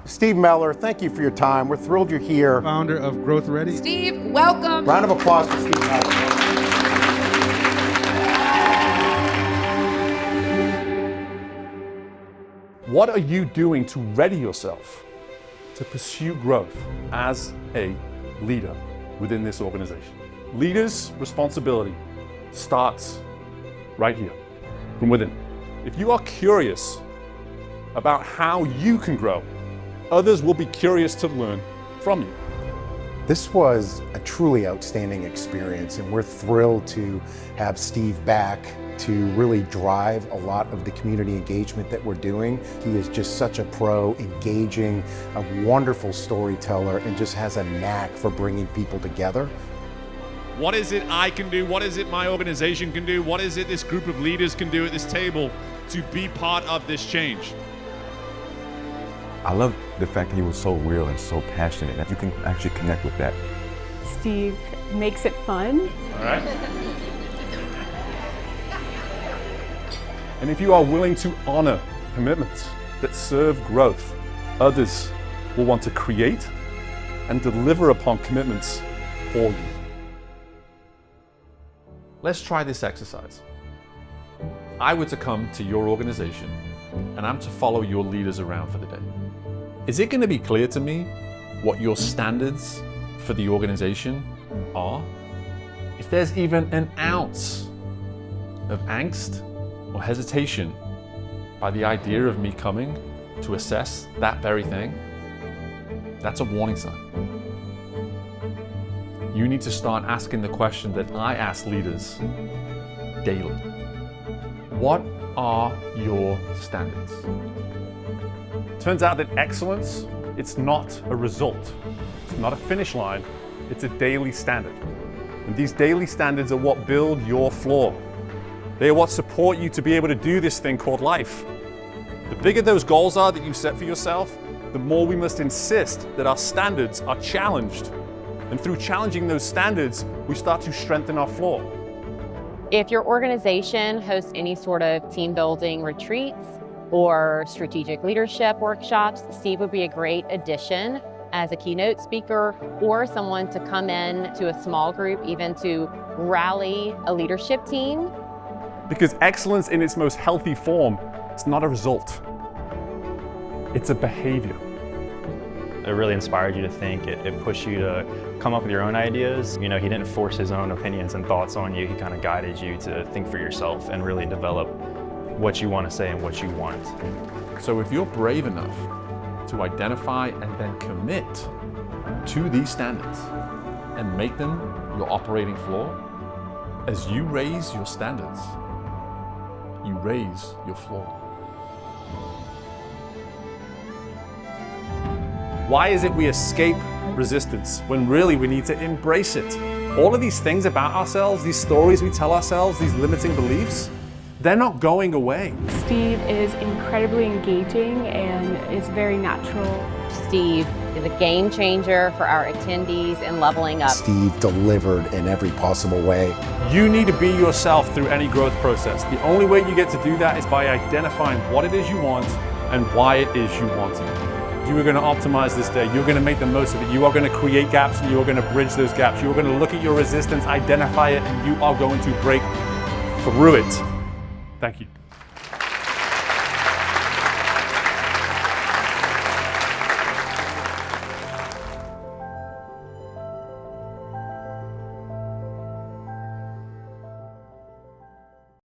Steve Mellor, thank you for your time. We're thrilled you're here. Founder of Growth Ready. Steve, welcome. Round of applause for Steve Mellor. What are you doing to ready yourself to pursue growth as a leader within this organization? Leaders' responsibility starts right here, from within. If you are curious about how you can grow, others will be curious to learn from you. This was a truly outstanding experience, and we're thrilled to have Steve back to really drive a lot of the community engagement that we're doing. He is just such a pro, engaging, a wonderful storyteller, and just has a knack for bringing people together. What is it I can do? What is it my organization can do? What is it this group of leaders can do at this table to be part of this change? I love the fact that he was so real and so passionate that you can actually connect with that. Steve makes it fun. All right. And if you are willing to honor commitments that serve growth, others will want to create and deliver upon commitments for you. Let's try this exercise. I were to come to your organization and I'm to follow your leaders around for the day. Is it going to be clear to me what your standards for the organization are? If there's even an ounce of angst or hesitation by the idea of me coming to assess that very thing, that's a warning sign. You need to start asking the question that I ask leaders daily. What are your standards? Turns out that excellence, it's not a result. It's not a finish line, it's a daily standard. And these daily standards are what build your floor. They are what support you to be able to do this thing called life. The bigger those goals are that you set for yourself, the more we must insist that our standards are challenged. And through challenging those standards, we start to strengthen our floor. If your organization hosts any sort of team building retreats or strategic leadership workshops, Steve would be a great addition as a keynote speaker or someone to come in to a small group, even to rally a leadership team. Because excellence in its most healthy form, it's not a result. It's a behavior. It really inspired you to think. It pushed you to come up with your own ideas. You know, he didn't force his own opinions and thoughts on you. He kind of guided you to think for yourself and really develop what you want to say and what you want. So if you're brave enough to identify and then commit to these standards and make them your operating floor, as you raise your standards, you raise your floor. Why is it we escape resistance when really we need to embrace it? All of these things about ourselves, these stories we tell ourselves, these limiting beliefs, they're not going away. Steve is incredibly engaging and is very natural. Steve is a game changer for our attendees and leveling up. Steve delivered in every possible way. You need to be yourself through any growth process. The only way you get to do that is by identifying what it is you want and why it is you want it. You are going to optimize this day. You're going to make the most of it. You are going to create gaps and you are going to bridge those gaps. You are going to look at your resistance, identify it, and you are going to break through it. Thank you.